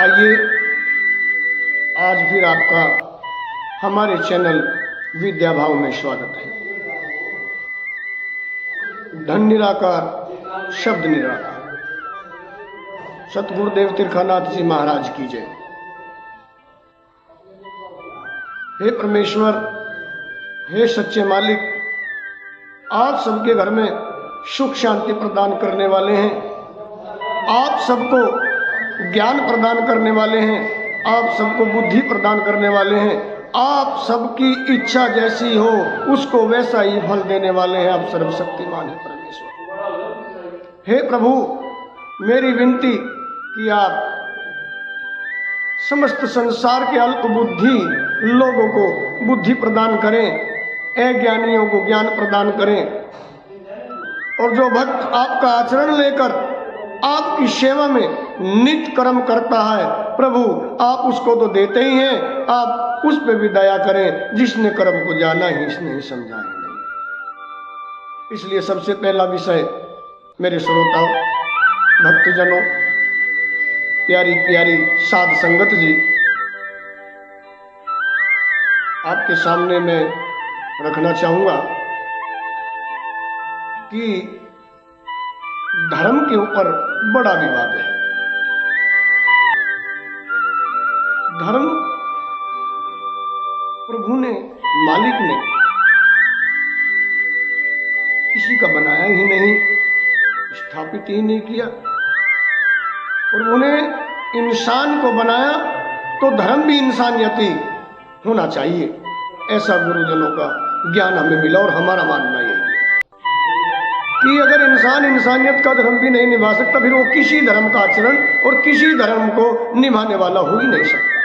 आइए आज फिर आपका हमारे चैनल विद्या भाव में स्वागत है। धन निराकार, शब्द निराकार, सतगुरुदेव तिरखानाथ जी महाराज की जय। हे परमेश्वर, हे सच्चे मालिक, आप सबके घर में सुख शांति प्रदान करने वाले हैं, आप सबको ज्ञान प्रदान करने वाले हैं, आप सबको बुद्धि प्रदान करने वाले हैं, आप सबकी इच्छा जैसी हो उसको वैसा ही फल देने वाले हैं। आप सर्वशक्तिमान है परमेश्वर। हे प्रभु, मेरी विनती कि आप समस्त संसार के अल्प बुद्धि लोगों को बुद्धि प्रदान करें, अज्ञानियों को ज्ञान प्रदान करें, और जो भक्त आपका आचरण लेकर आपकी सेवा में नित्य कर्म करता है, प्रभु आप उसको तो देते ही हैं, आप उस पे भी दया करें जिसने कर्म को जाना ही इसने ही समझा ही नहीं। इसलिए सबसे पहला विषय मेरे श्रोताओं, भक्तजनों, प्यारी प्यारी साध संगत जी, आपके सामने मैं रखना चाहूंगा कि धर्म के ऊपर बड़ा विवाद है। धर्म प्रभु ने, मालिक ने किसी का बनाया ही नहीं, स्थापित ही नहीं किया। प्रभु ने इंसान को बनाया तो धर्म भी इंसानियती होना चाहिए, ऐसा गुरुजनों का ज्ञान हमें मिला। और हमारा मानना यही है कि अगर इंसान इंसानियत का धर्म भी नहीं निभा सकता, फिर वो किसी धर्म का आचरण और किसी धर्म को निभाने वाला हो ही नहीं सकता।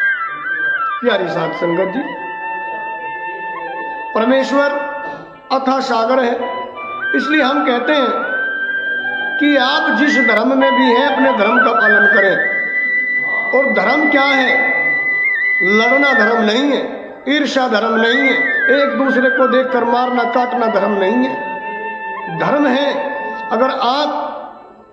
प्यारी साध संगत जी, परमेश्वर अथाह सागर है, इसलिए हम कहते हैं कि आप जिस धर्म में भी हैं अपने धर्म का पालन करें। और धर्म क्या है? लड़ना धर्म नहीं है, ईर्ष्या धर्म नहीं है, एक दूसरे को देखकर मारना काटना धर्म नहीं है। धर्म है, अगर आप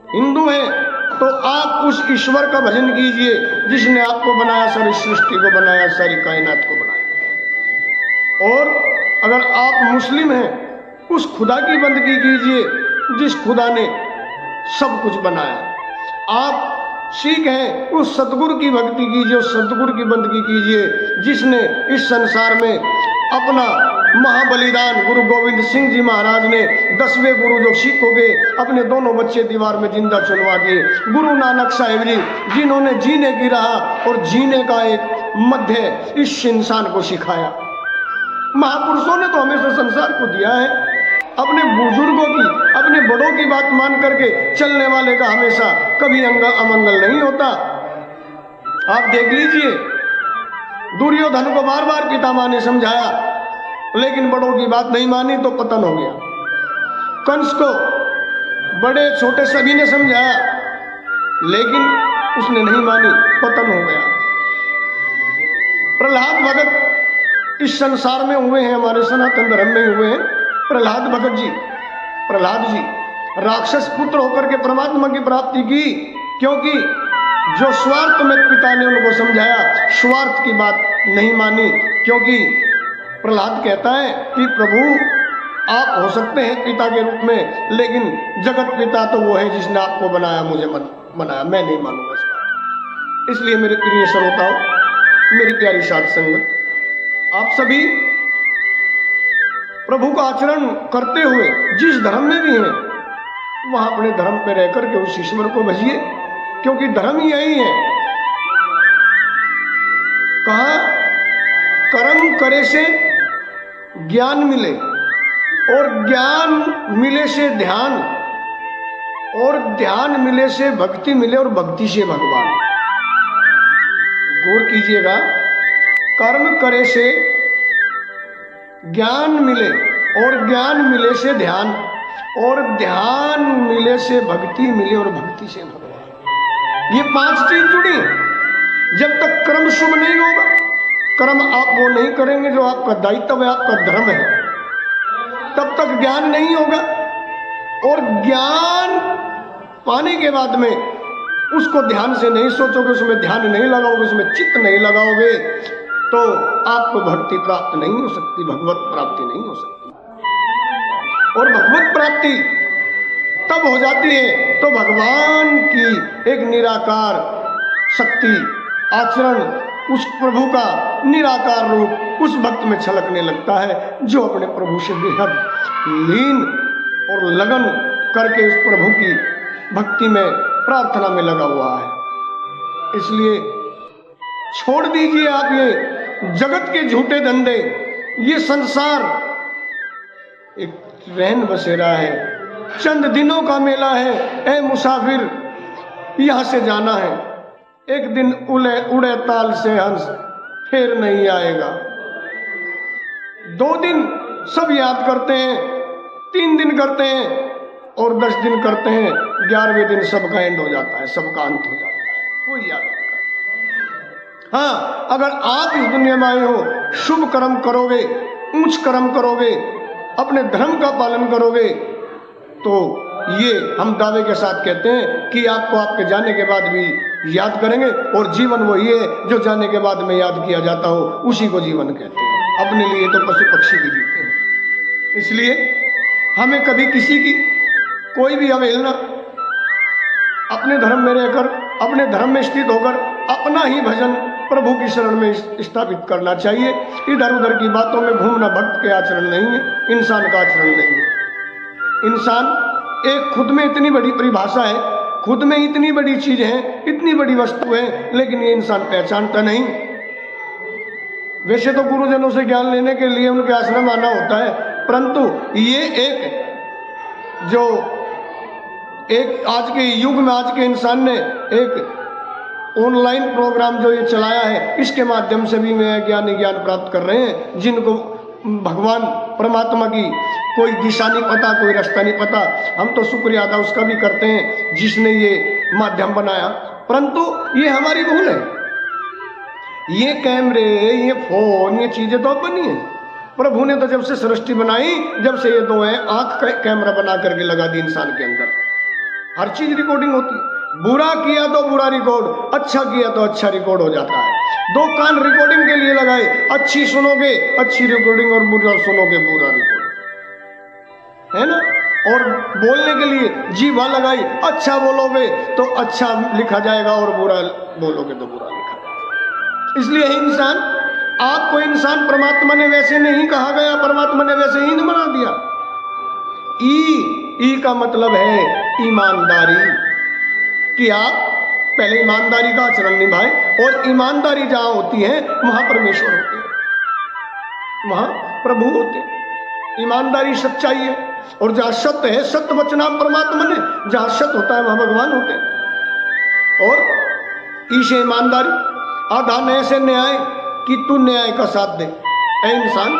हिंदू हैं तो आप उस ईश्वर का भजन कीजिए जिसने आपको बनाया, सारी सृष्टि को बनाया, सारी कायनात को बनाया। और अगर आप मुस्लिम हैं, उस खुदा की बंदगी कीजिए जिस खुदा ने सब कुछ बनाया। आप सिख हैं, उस सतगुरु की भक्ति कीजिए, उस सतगुरु की बंदगी कीजिए जिसने इस संसार में अपना महाबलिदान, गुरु गोविंद सिंह जी महाराज ने 10वें गुरु जो सिखों के अपने दोनों बच्चे दीवार में जिंदा चुनवा दिए। गुरु नानक साहिब जी जिन्होंने जीने की राह और जीने का एक मध्य इस इंसान को सिखाया। महापुरुषों ने तो हमेशा संसार को दिया है, अपने बुजुर्गों की, अपने बड़ों की बात मान करके चलने वाले का हमेशा कभी अमंगल नहीं होता। आप देख लीजिए, दुर्योधन को बार बार पितामह ने समझाया, लेकिन बड़ों की बात नहीं मानी तो पतन हो गया। कंस को बड़े छोटे सभी ने समझाया, लेकिन उसने नहीं मानी, पतन हो गया। प्रहलाद भगत इस संसार में हुए हैं, हमारे सनातन धर्म में हुए हैं। प्रहलाद भगत जी, प्रहलाद जी राक्षस पुत्र होकर के परमात्मा की प्राप्ति की, क्योंकि जो स्वार्थ में पिता ने उनको समझाया, स्वार्थ की बात नहीं मानी। क्योंकि प्रहलाद कहता है कि प्रभु आप हो सकते हैं पिता के रूप में, लेकिन जगत पिता तो वो है जिसने आपको बनाया, मुझे मत बनाया, मैं नहीं मानूंगा इस बात। इसलिए मेरे प्रिय श्रोताओं, मेरी प्यारी साध संगत, आप सभी प्रभु का आचरण करते हुए जिस धर्म में भी हैं, वहां अपने धर्म पे रह करके उस ईश्वर को भजिए, क्योंकि धर्म ही यही है। कहा कर्म करे से ज्ञान मिले, और ज्ञान मिले से ध्यान, और ध्यान मिले से भक्ति मिले, और भक्ति से भगवान। गौर कीजिएगा, कर्म करे से ज्ञान मिले, और ज्ञान मिले से ध्यान, और ध्यान मिले से भक्ति मिले, और भक्ति से भगवान। ये 5 चीज जुड़ी हैं। जब तक कर्म शुभ नहीं होगा, कर्म आप वो नहीं करेंगे जो आपका दायित्व है, आपका धर्म है, तब तक ज्ञान नहीं होगा। और ज्ञान पाने के बाद में उसको ध्यान से नहीं सोचोगे, उसमें ध्यान नहीं लगाओगे, उसमें चित्त नहीं लगाओगे, तो आपको भक्ति प्राप्त नहीं हो सकती, भगवत प्राप्ति नहीं हो सकती। और भगवत प्राप्ति तब हो जाती है तो भगवान की एक निराकार शक्ति, आचरण, उस प्रभु का निराकार रूप उस भक्त में छलकने लगता है, जो अपने प्रभु से बेहद लीन और लगन करके उस प्रभु की भक्ति में, प्रार्थना में लगा हुआ है। इसलिए छोड़ दीजिए आप ये जगत के झूठे धंधे। ये संसार एक रहन बसेरा है, चंद दिनों का मेला है। ए मुसाफिर, यहां से जाना है, एक दिन उड़े ताल से हंस फिर नहीं आएगा। 2 दिन सब याद करते हैं, 3 दिन करते हैं और 10 दिन करते हैं, 11वें दिन सबका एंड हो जाता है, सबका अंत हो जाता है, कोई याद नहीं करता। हाँ, अगर आप इस दुनिया में आए हो, शुभ कर्म करोगे, ऊंच कर्म करोगे, अपने धर्म का पालन करोगे, तो ये हम दावे के साथ कहते हैं कि आपको आपके जाने के बाद भी याद करेंगे। और जीवन वही है जो जाने के बाद में याद किया जाता हो, उसी को जीवन कहते हैं। अपने लिए तो पशु पक्षी भी जीते हैं। इसलिए हमें कभी किसी की कोई भी अवहेलना, अपने धर्म में रहकर, अपने धर्म में स्थित होकर अपना ही भजन प्रभु की शरण में स्थापित करना चाहिए। इधर उधर की बातों में घूमना भक्त के आचरण नहीं है, इंसान का आचरण नहीं है। इंसान एक खुद में इतनी बड़ी परिभाषा है, खुद में इतनी बड़ी चीज है, इतनी बड़ी वस्तु है, लेकिन ये इंसान पहचानता नहीं। वैसे तो गुरुजनों से ज्ञान लेने के लिए उनके आश्रम आना होता है, परंतु ये एक आज के युग में आज के इंसान ने एक ऑनलाइन प्रोग्राम जो ये चलाया है, इसके माध्यम से भी मैं ज्ञान प्राप्त कर रहे हैं। जिनको भगवान परमात्मा की कोई दिशा नहीं पता, कोई रास्ता नहीं पता, हम तो शुक्रिया अदा उसका भी करते हैं जिसने ये माध्यम बनाया। परंतु ये हमारी भूल है। ये कैमरे, ये फोन, ये चीजें तो बनी है। प्रभु ने तो जब से सृष्टि बनाई, जब से ये 2 आंख का कैमरा बना करके लगा दी इंसान के अंदर, हर चीज रिकॉर्डिंग होती है। बुरा किया तो बुरा रिकॉर्ड, अच्छा किया तो अच्छा रिकॉर्ड हो जाता है। 2 कान रिकॉर्डिंग के लिए लगाए, अच्छी सुनोगे अच्छी रिकॉर्डिंग और बुरा सुनोगे बुरा रिकॉर्डिंग, है ना। और बोलने के लिए जीवा लगाई, अच्छा बोलोगे तो अच्छा लिखा जाएगा और बुरा बोलोगे तो बुरा लिखा जाएगा। इसलिए इंसान, आपको इंसान परमात्मा ने वैसे नहीं कहा गया, परमात्मा ने वैसे ही नहीं बना दिया। ई का मतलब है ईमानदारी, कि आप पहले ईमानदारी का आचरण निभाएं। और ईमानदारी जहां होती है वहां परमेश्वर होते हैं, वहां प्रभु होते हैं। ईमानदारी सच्चाई है, और जहां सत्य है, सत्य वचना परमात्मा ने, जहां सत्य होता है वहां भगवान होते हैं। और ईशे ईमानदारी, आधा न्याय से न्याय कि तू न्याय का साथ दे। ऐ इंसान,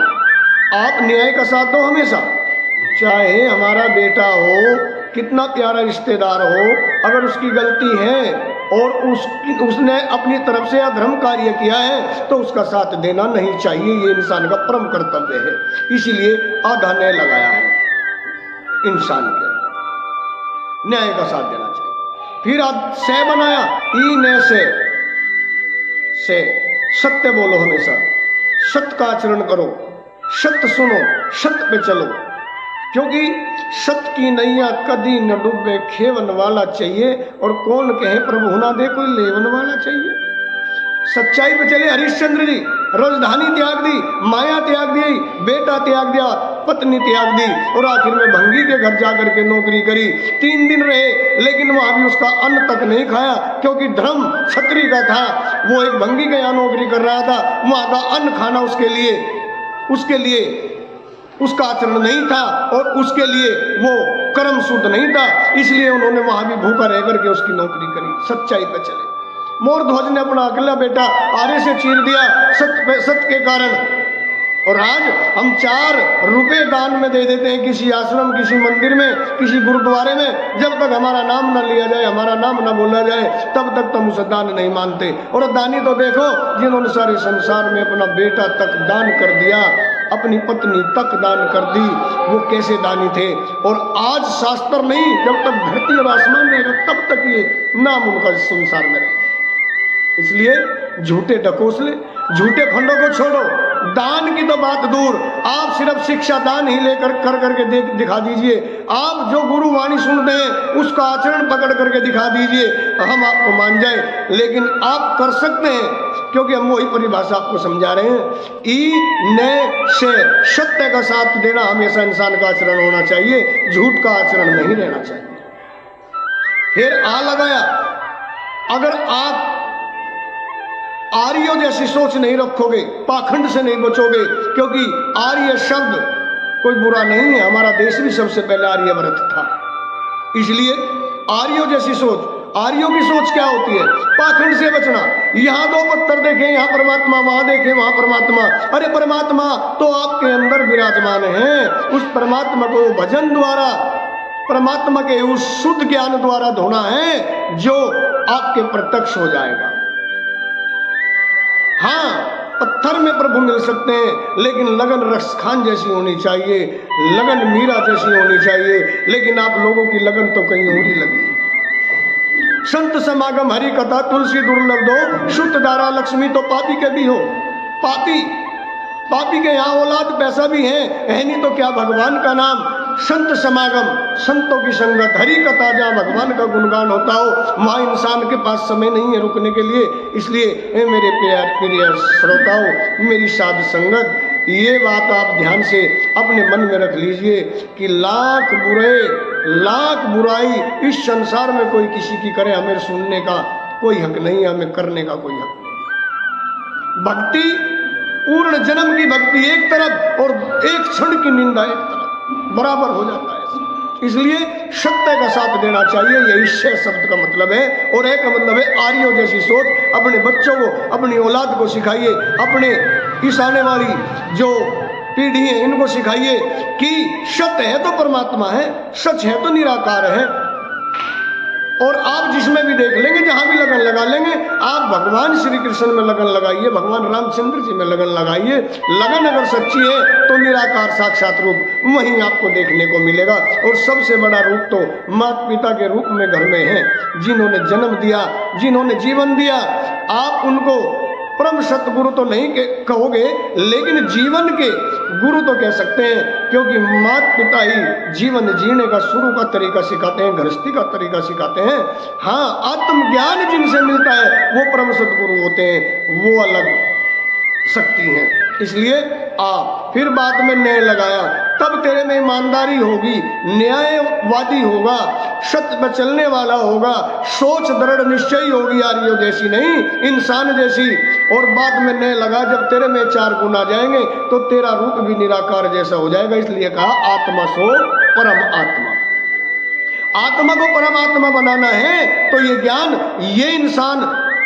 आप न्याय का साथ दो हमेशा, चाहे हमारा बेटा हो, कितना प्यारा रिश्तेदार हो, अगर उसकी गलती है और उसने अपनी तरफ से अधर्म कार्य किया है तो उसका साथ देना नहीं चाहिए। ये इंसान का परम कर्तव्य है। इसीलिए आधा न्याय लगाया है इंसान के अंदर, न्याय का साथ देना चाहिए। फिर से बनाया, ई ने से सत्य बोलो, हमेशा सत्य का आचरण करो, सत्य सुनो, सत्य पे चलो, क्योंकि सत्य की नैया कदी न डूबे खेवन वाला चाहिए। और कौन कहे प्रभु ना दे, कोई लेवन वाला चाहिए। सच्चाई पे चले। हरिश्चंद्र जी राजधानी त्याग दी, माया त्याग दी, बेटा त्याग दिया, पत्नी त्याग दी, और आखिर में भंगी के घर जाकर के नौकरी करी। 3 दिन रहे, लेकिन वहां भी उसका अन्न तक नहीं खाया, क्योंकि धर्म क्षत्रिय का था। वो एक भंगी के यहाँ नौकरी कर रहा था, वहां का अन्न खाना उसके लिए उसका आचरण नहीं था, और उसके लिए वो कर्म शुद्ध नहीं था। इसलिए उन्होंने वहां भी भूखा रह करके उसकी नौकरी करी। सच्चाई पे चले। मोरध्वज ने अपना अकेला बेटा आरे से चीर दिया सत्य के कारण। और आज हम 4 रुपए दान में दे देते हैं किसी आश्रम, किसी मंदिर में, किसी गुरुद्वारे में। जब तक हमारा नाम न लिया जाए, हमारा नाम न बोला जाए, तब तक हम उसे दान नहीं मानते। और दानी तो देखो, जिन्होंने सारे संसार में अपना बेटा तक दान कर दिया, अपनी पत्नी तक दान कर दी। वो कैसे दानी थे। और आज शास्त्र नहीं, जब तक धरती और आसमान रहेगा तब तक ये नाम उनका संसार में रहेगा। इसलिए झूठे ढकोसले, झूठे फंडों को छोड़ो। दान की तो बात दूर, आप सिर्फ शिक्षा दान ही लेकर कर करके दिखा दीजिए। आप जो गुरु वाणी सुनते हैं उसका आचरण पकड़ करके दिखा दीजिए, हम आपको मान जाए। लेकिन आप कर सकते हैं, क्योंकि हम वही परिभाषा आपको समझा रहे हैं। ई न से सत्य का साथ देना हमेशा इंसान का आचरण होना चाहिए, झूठ का आचरण नहीं रहना चाहिए। फिर आ लगाया, अगर आप आर्यों जैसी सोच नहीं रखोगे, पाखंड से नहीं बचोगे, क्योंकि आर्य शब्द कोई बुरा नहीं है, हमारा देश भी सबसे पहले आर्यवर्त था। इसलिए आर्यों जैसी सोच, आर्यों की सोच क्या होती है? पाखंड से बचना। यहां दो पत्थर देखें, यहां परमात्मा, वहां देखें वहां परमात्मा। अरे परमात्मा तो आपके अंदर विराजमान है। उस परमात्मा को भजन द्वारा, परमात्मा के उस शुद्ध ज्ञान द्वारा धोना है जो आपके प्रत्यक्ष हो जाएगा। हाँ, पत्थर में प्रभु मिल सकते हैं, लेकिन लगन रसखान जैसी होनी चाहिए, लगन मीरा जैसी होनी चाहिए। लेकिन आप लोगों की लगन तो कहीं और ही लगी है। संत समागम हरि कथा तुलसी दुर्लभ दो, शुद्ध धारा लक्ष्मी तो पापी के भी हो। पापी के यहाँ औलाद पैसा भी है नहीं तो क्या भगवान का नाम। संत समागम, संतों की संगत, हरि कथा, जहाँ भगवान का गुणगान होता हो वहाँ इंसान के पास समय नहीं है रुकने के लिए। इसलिए मेरे प्रिय श्रोताओं, मेरी साध संगत, ये बात आप ध्यान से अपने मन में रख लीजिए कि लाख बुराई इस संसार में कोई किसी की करे, हमें सुनने का कोई हक नहीं है, हमें करने का कोई हक नहीं। भक्ति, पूर्ण जन्म की भक्ति एक तरफ और एक क्षण की निंदा एक तरफ, बराबर हो जाता है। इसलिए सत्य का साथ देना चाहिए, यही शय शब्द का मतलब है। और एक का मतलब है आर्यों जैसी सोच। अपने बच्चों को, अपनी औलाद को सिखाइए, अपने इस आने वाली जो पीढ़ी है इनको सिखाइए कि सत्य है तो परमात्मा है, सच है तो निराकार है। और आप जिसमें भी देख लेंगे, जहां भी लगन लगा लेंगे, आप भगवान श्री कृष्ण में लगन लगाइए, भगवान रामचंद्र जी में लगन लगाइए। लगन अगर सच्ची है तो निराकार साक्षात रूप वहीं आपको देखने को मिलेगा। और सबसे बड़ा रूप तो माता पिता के रूप में घर में है, जिन्होंने जन्म दिया, जिन्होंने जीवन दिया। आप उनको परम सतगुरु तो नहीं कहोगे, लेकिन जीवन के गुरु तो कह सकते हैं, क्योंकि माता पिता ही जीवन जीने का शुरू का तरीका सिखाते हैं, गृहस्थी का तरीका सिखाते हैं। हाँ, आत्मज्ञान जिनसे मिलता है वो परम सतगुरु होते हैं, वो अलग शक्ति हैं। इसलिए फिर बाद में न्याय लगाया, तब तेरे में ईमानदारी होगी, न्यायवादी होगा, सत्य पर चलने वाला होगा, सोच दृढ़ निश्चयी होगी, आर्यों जैसी नहीं, इंसान जैसी। और बाद में न्याय लगा, जब तेरे में 4 गुण आ जाएंगे तो तेरा रूप भी निराकार जैसा हो जाएगा। इसलिए कहा आत्मा सो परम आत्मा। आत्मा को परमात्मा बनाना है तो ये ज्ञान, ये इंसान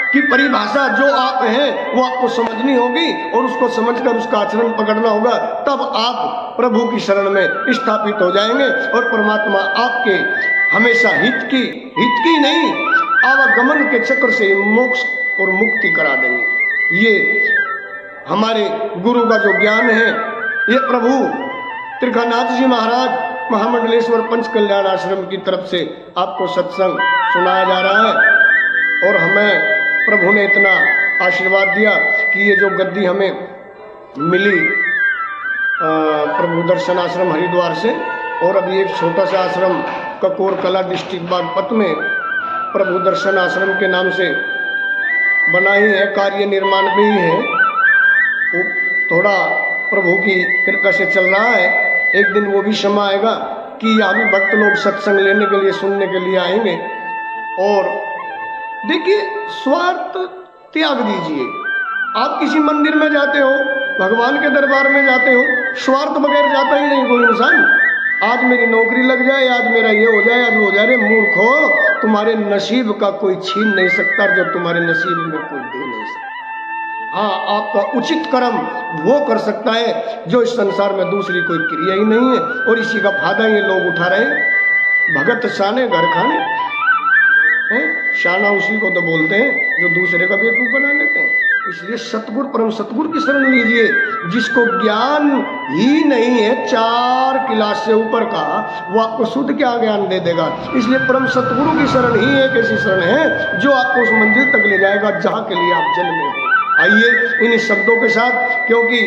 की परिभाषा जो आप हैं वो आपको समझनी होगी, और उसको समझकर उसका आचरण पकड़ना होगा। तब आप प्रभु की शरण में स्थापित हो जाएंगे और परमात्मा आपके हमेशा हित की नहीं, आवागमन के चक्र से मोक्ष और मुक्ति करा देंगे। ये हमारे गुरु का जो ज्ञान है, ये प्रभु त्रिकानाथ जी महाराज महामंडलेश्वर पंच कल्याण आश्रम की तरफ से आपको सत्संग सुनाया जा रहा है। और हमें प्रभु ने इतना आशीर्वाद दिया कि ये जो गद्दी हमें मिली प्रभु दर्शन आश्रम हरिद्वार से, और अभी एक छोटा सा आश्रम ककोर कला डिस्ट्रिक्ट बागपत में प्रभु दर्शन आश्रम के नाम से बनाई है, कार्य निर्माण भी है, वो थोड़ा प्रभु की कृपा से चल रहा है। एक दिन वो भी समय आएगा कि यहाँ भी भक्त लोग सत्संग लेने के लिए, सुनने के लिए आएंगे। और देखिए, स्वार्थ त्याग दीजिए। आप किसी मंदिर में जाते हो, भगवान के दरबार में जाते हो, स्वार्थ बगैर जाता ही नहीं कोई इंसान। आज मेरी नौकरी लग जाए, आज मेरा ये हो जाए, आज वो हो जाए। रे मूर्ख हो, तुम्हारे नसीब का कोई छीन नहीं सकता, जो तुम्हारे नसीब में कोई दे नहीं सकता। हाँ, आपका उचित कर्म वो कर सकता है जो इस संसार में दूसरी कोई क्रिया ही नहीं है, और इसी का फायदा ये लोग उठा रहे हैं। भगत शाने घर खाने हैं, शाना उसी को तो बोलते हैं जो दूसरे का बेवकूफ बना लेते हैं। इसलिए सतगुरु परम सतगुरु की शरण लीजिए। जिसको ज्ञान ही नहीं है 4 क्लास से ऊपर का, वो आपको शुद्ध क्या ज्ञान दे देगा। इसलिए परम सतगुरु की शरण ही एक ऐसी शरण है जो आपको उस मंजिल तक ले जाएगा जहाँ के लिए आप जन्मे हो। आइए इन शब्दों के साथ, क्योंकि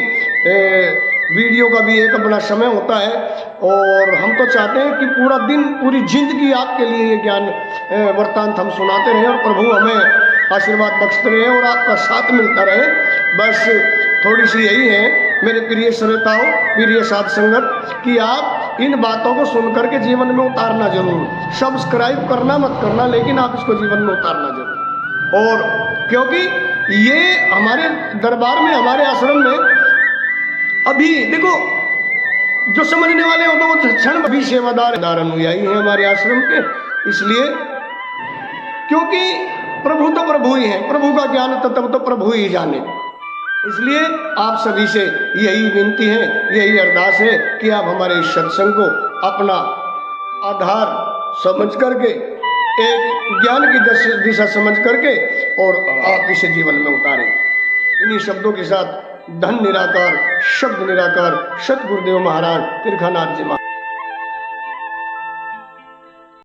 वीडियो का भी एक अपना समय होता है और हम तो चाहते हैं कि पूरा दिन पूरी जिंदगी आपके लिए ये ज्ञान वृत्तांत हम सुनाते रहें और प्रभु हमें आशीर्वाद बख्शते रहे और आपका साथ मिलता रहे। बस थोड़ी सी यही है मेरे प्रिय श्रोताओं, प्रिय साध संगत, कि आप इन बातों को सुन करके जीवन में उतारना जरूर। सब्सक्राइब करना मत करना, लेकिन आप इसको जीवन में उतारना जरूर। और क्योंकि ये हमारे दरबार में, हमारे आश्रम में अभी देखो, जो समझने वाले हो तो वो क्षण भी सेवादार अनुयायी है हमारे आश्रम के। इसलिए क्योंकि प्रभु तो प्रभु ही है, प्रभु का ज्ञान तत्व तो प्रभु ही जाने। इसलिए आप सभी से यही विनती है, यही अरदास है कि आप हमारे इस सत्संग को अपना आधार समझ करके, एक ज्ञान की दिशा समझ करके और आप इसे जीवन में उतारें। इन्हीं शब्दों के साथ धन निराकार, शब्द निराकार, सतगुरुदेव महाराज तीर्थनाथ जी महाराज।